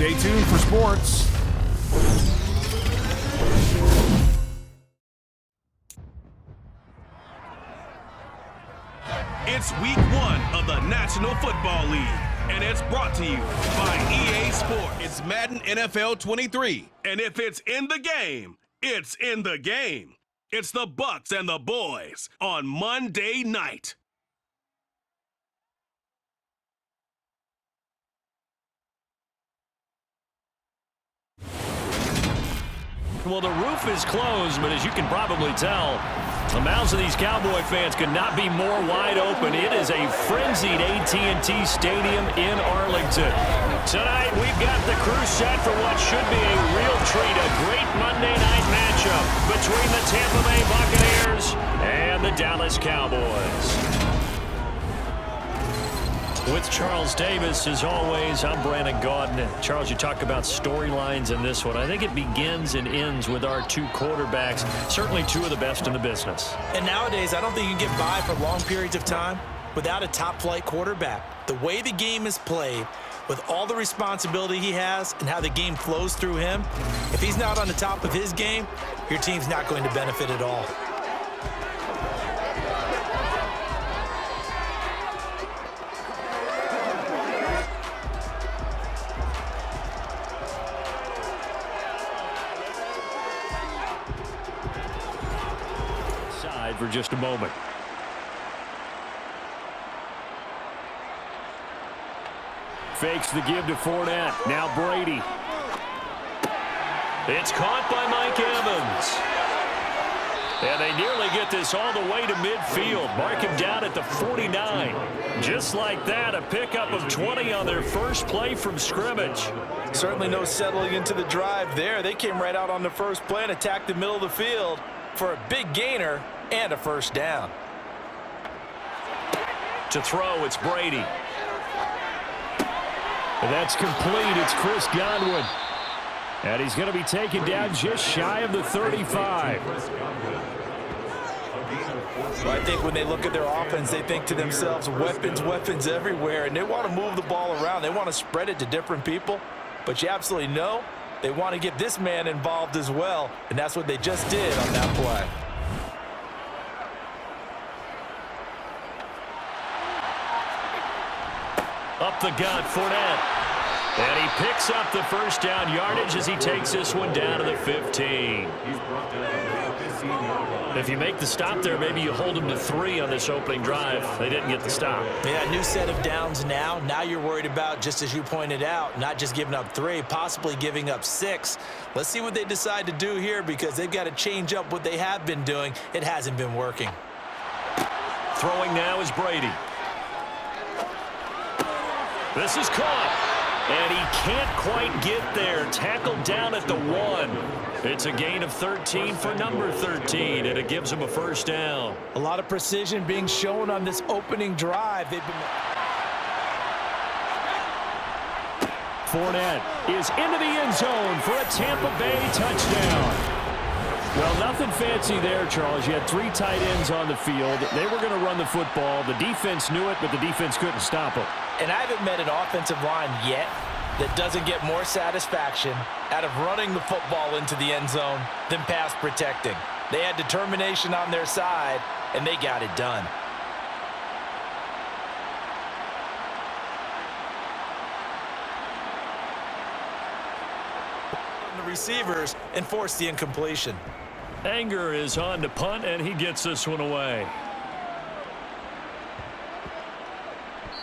Stay tuned for sports. It's week 1 of the National Football League, and it's brought to you by EA Sports. It's Madden NFL 23, and if it's in the game, it's in the game. It's the Bucs and the boys on Monday night. Well, the roof is closed, but as you can probably tell, the mouths of these Cowboy fans could not be more wide open. It is a frenzied AT&T Stadium in Arlington. Tonight, we've got the crew set for what should be a real treat, a great Monday night matchup between the Tampa Bay Buccaneers and the Dallas Cowboys. With Charles Davis, as always, I'm Brandon Gaudin. Charles, you talk about storylines in this one. I think it begins and ends with our two quarterbacks, certainly two of the best in the business. And nowadays, I don't think you can get by for long periods of time without a top-flight quarterback. The way the game is played, with all the responsibility he has and how the game flows through him, if he's not on the top of his game, your team's not going to benefit at all. For just a moment. Fakes the give to Fournette. Now Brady. It's caught by Mike Evans. And they nearly get this all the way to midfield. Mark him down at the 49. Just like that, a pickup of 20 on their first play from scrimmage. Certainly no settling into the drive there. They came right out on the first play and attacked the middle of the field for a big gainer and a first down. To throw, it's Brady. And that's complete. It's Chris Godwin. And he's going to be taken down just shy of the 35. Well, I think when they look at their offense, they think to themselves, weapons, weapons everywhere, and they want to move the ball around. They want to spread it to different people, but you absolutely know they want to get this man involved as well, and that's what they just did on that play. Up the gut, Fournette. And he picks up the first down yardage as he takes this one down to the 15. If you make the stop there, maybe you hold them to 3 on this opening drive. They didn't get the stop. Yeah, new set of downs now. Now you're worried about, just as you pointed out, not just giving up 3, possibly giving up 6. Let's see what they decide to do here because they've got to change up what they have been doing. It hasn't been working. Throwing now is Brady. This is caught, and he can't quite get there. Tackled down at the 1. It's a gain of 13 for number 13, and it gives him a first down. A lot of precision being shown on this opening drive. Fournette is into the end zone for a Tampa Bay touchdown. Well, nothing fancy there, Charles. You had 3 tight ends on the field. They were going to run the football. The defense knew it, but the defense couldn't stop them. And I haven't met an offensive line yet that doesn't get more satisfaction out of running the football into the end zone than pass protecting. They had determination on their side, and they got it done. The receivers and force the incompletion. Anger is on to punt, and he gets this one away.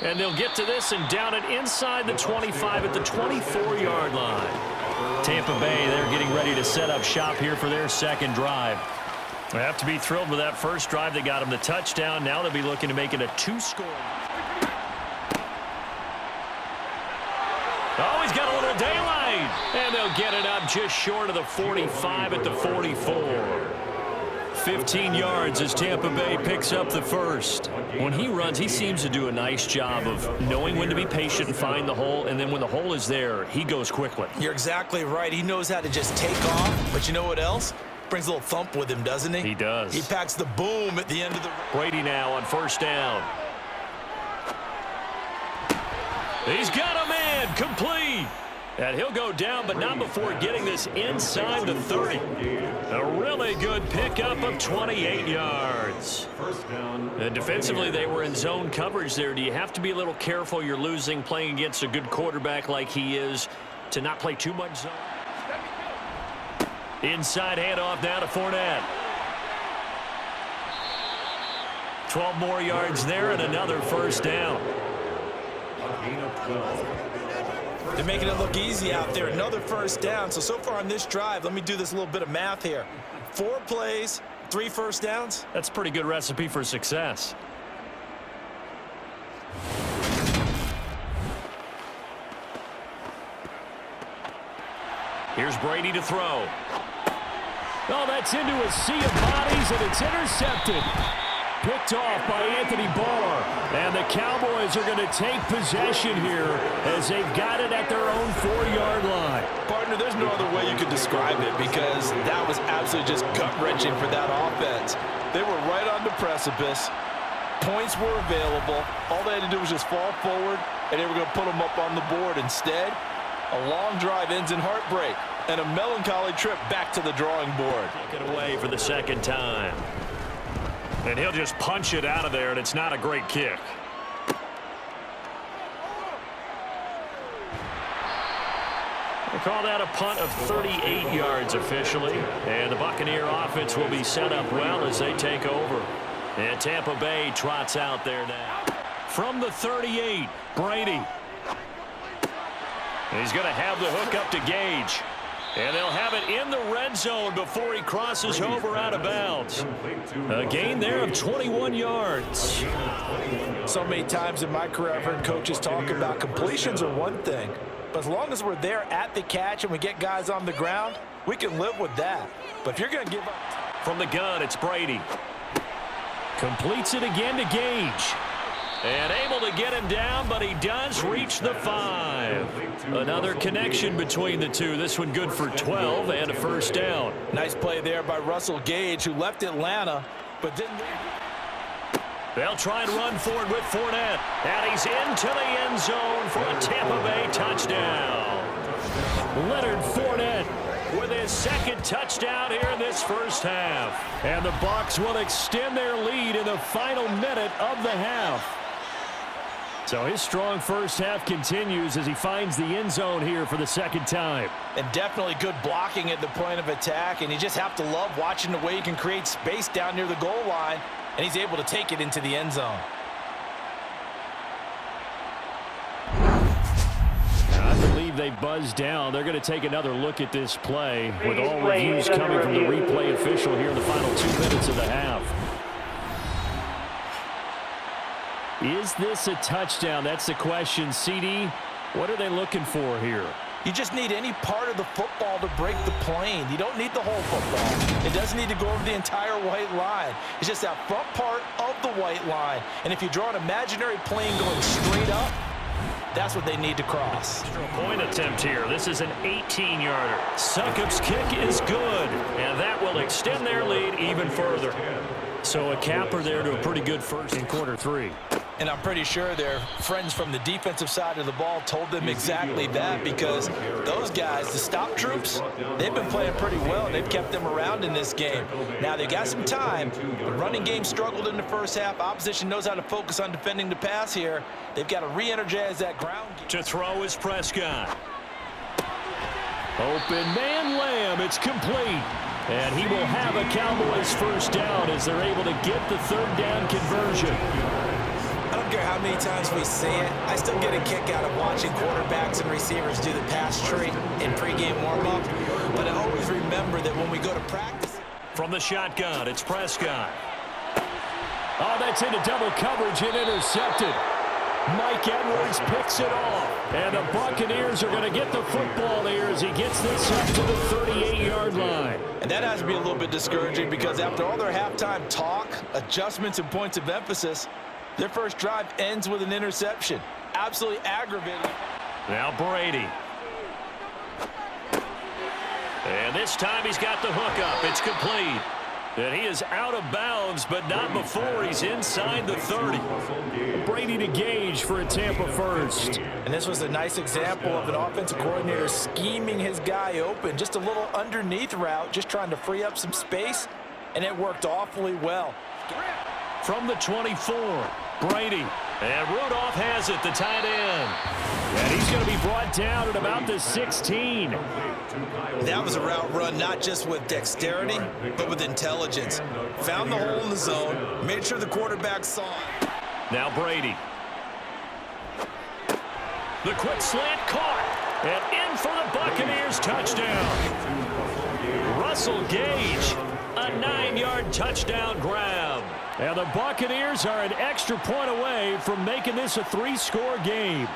And they'll get to this and down it inside the 25 at the 24-yard line. Tampa Bay, they're getting ready to set up shop here for their second drive. They have to be thrilled with that first drive. They got them the touchdown. Now they'll be looking to make it a 2-score. Oh, he's got a little daylight. And they'll get it up just short of the 45 at the 44. 15 yards as Tampa Bay picks up the first. When he runs, he seems to do a nice job of knowing when to be patient and find the hole, and then when the hole is there, he goes quickly. You're exactly right. He knows how to just take off, but you know what else? Brings a little thump with him, doesn't he? He does. He packs the boom at the end of the... Brady now on first down. He's got a man complete. And he'll go down, but not before getting this inside the 30. A really good pickup of 28 yards. And defensively, they were in zone coverage there. Do you have to be a little careful? You're losing, playing against a good quarterback like he is, to not play too much zone. Inside handoff now to Fournette. 12 more yards there and another first down. They're making it look easy out there. Another first down. So far on this drive, let me do this little bit of math here. 4 plays, 3 first downs. That's a pretty good recipe for success. Here's Brady to throw. Oh, that's into a sea of bodies, and it's intercepted. Picked off by Anthony Barr. And the Cowboys are going to take possession here as they've got it at their own 4-yard line. Partner, there's no other way you could describe it because that was absolutely just gut-wrenching for that offense. They were right on the precipice. Points were available. All they had to do was just fall forward, and they were going to put them up on the board. Instead, a long drive ends in heartbreak and a melancholy trip back to the drawing board. Take it away for the second time. And he'll just punch it out of there, and it's not a great kick. They call that a punt of 38 yards officially. And the Buccaneer offense will be set up well as they take over. And Tampa Bay trots out there now. From the 38, Brady. He's going to have the hook up to Gage. And they'll have it in the red zone before he crosses over out of bounds. A gain there of 21 yards. So many times in my career I've heard coaches talk about completions are one thing, but as long as we're there at the catch and we get guys on the ground, we can live with that. But if you're going to give up... From the gun, it's Brady. Completes it again to Gage. And able to get him down, but he does reach the 5. Another connection between the two. This one good for 12 and a first down. Nice play there by Russell Gage, who left Atlanta, but didn't... They'll try and run forward with Fournette. And he's into the end zone for a Tampa Bay touchdown. Leonard Fournette with his second touchdown here in this first half. And the Bucs will extend their lead in the final minute of the half. So his strong first half continues as he finds the end zone here for the second time. And definitely good blocking at the point of attack, and you just have to love watching the way he can create space down near the goal line, and he's able to take it into the end zone. I believe they buzzed down. They're going to take another look at this play with all reviews coming from the replay official here in the final 2 minutes of the half. Is this a touchdown? That's the question. CD, what are they looking for here? You just need any part of the football to break the plane. You don't need the whole football. It doesn't need to go over the entire white line. It's just that front part of the white line. And if you draw an imaginary plane going straight up, that's what they need to cross. Extra point attempt here. This is an 18-yarder. Succop's kick is good, and that will extend their lead even further. So a capper there to a pretty good first in quarter 3. And I'm pretty sure their friends from the defensive side of the ball told them exactly that, because those guys, the stop troops, they've been playing pretty well. They've kept them around in this game. Now, they got some time. The running game struggled in the first half. Opposition knows how to focus on defending the pass here. They've got to re-energize that ground game. To throw is Prescott. Open man Lamb. It's complete. And he will have a Cowboys first down as they're able to get the third down conversion. I don't care how many times we say it, I still get a kick out of watching quarterbacks and receivers do the pass tree in pregame warm-up. But I always remember that when we go to practice. From the shotgun, it's Prescott. Oh, that's into double coverage and intercepted. Mike Edwards picks it off. And the Buccaneers are going to get the football here as he gets this up to the 38-yard line. And that has to be a little bit discouraging because after all their halftime talk, adjustments, and points of emphasis, their first drive ends with an interception. Absolutely aggravating. Now Brady. And this time he's got the hook up. It's complete. And he is out of bounds, but not before he's inside the 30. Brady to Gage for a Tampa first. And this was a nice example of an offensive coordinator scheming his guy open. Just a little underneath route, just trying to free up some space, and it worked awfully well. From the 24, Brady. And Rudolph has it, the tight end. And he's going to be brought down at about the 16. That was a route run not just with dexterity, but with intelligence. Found the hole in the zone, made sure the quarterback saw it. Now Brady. The quick slant caught. And in for the Buccaneers touchdown. Russell Gage, a 9-yard touchdown grab. And the Buccaneers are an extra point away from making this a 3-score game.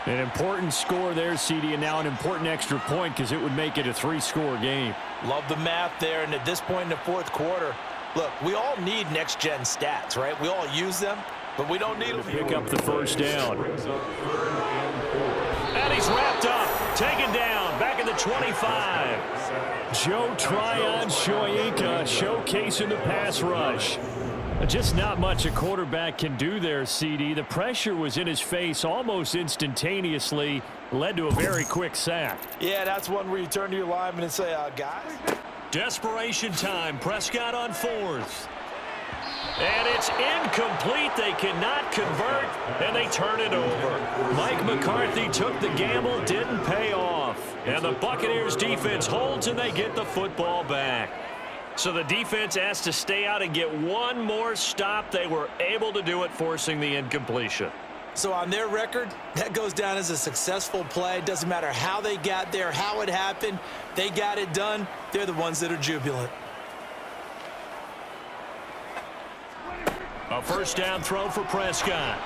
An important score there, CD, and now an important extra point because it would make it a 3-score game. Love the math there, and at this point in the fourth quarter, look, we all need next-gen stats, right? We all use them, but we don't need them. Pick up the first down. And he's wrapped up, taken down, back at the 25. Joe Tryon-Shoyinka showcasing the pass rush. Just not much a quarterback can do there, CD. The pressure was in his face almost instantaneously, led to a very quick sack. Yeah, that's one where you turn to your lineman and say, guys. Desperation time, Prescott on 4th. And it's incomplete. They cannot convert, and they turn it over. Mike McCarthy took the gamble, didn't pay off. And the Buccaneers defense holds, and they get the football back. So the defense asked to stay out and get one more stop. They were able to do it, forcing the incompletion. So on their record, that goes down as a successful play. Doesn't matter how they got there, how it happened. They got it done. They're the ones that are jubilant. A first down throw for Prescott.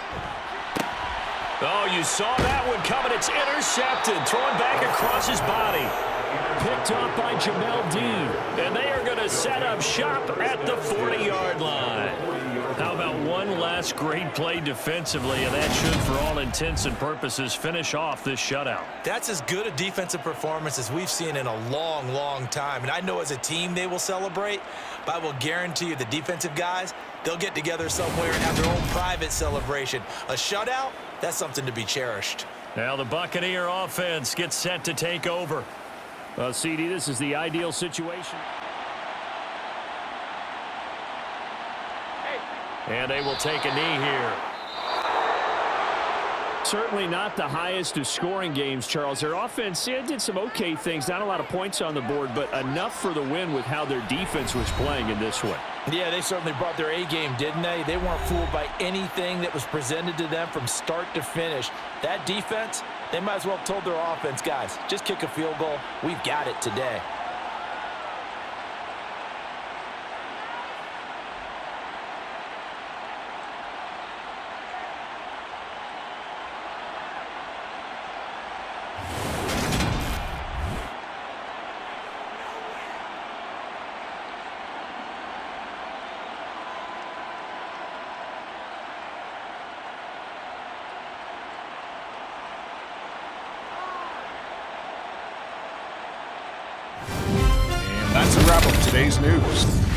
Oh, you saw that one coming. It's intercepted. Thrown back across his body. Picked up by Jamel Dean. And they are going to set up shop at the 40-yard line. How about one last great play defensively, and that should, for all intents and purposes, finish off this shutout. That's as good a defensive performance as we've seen in a long, long time. And I know as a team they will celebrate, but I will guarantee you the defensive guys, they'll get together somewhere and have their own private celebration. A shutout, that's something to be cherished. Now the Buccaneer offense gets set to take over. CD, this is the ideal situation. And they will take a knee here. Certainly not the highest of scoring games, Charles. Their offense did some okay things. Not a lot of points on the board, but enough for the win with how their defense was playing in this one. Yeah, they certainly brought their A-game, didn't they? They weren't fooled by anything that was presented to them from start to finish. That defense, they might as well have told their offense, guys, just kick a field goal. We've got it today. That's a wrap of today's news.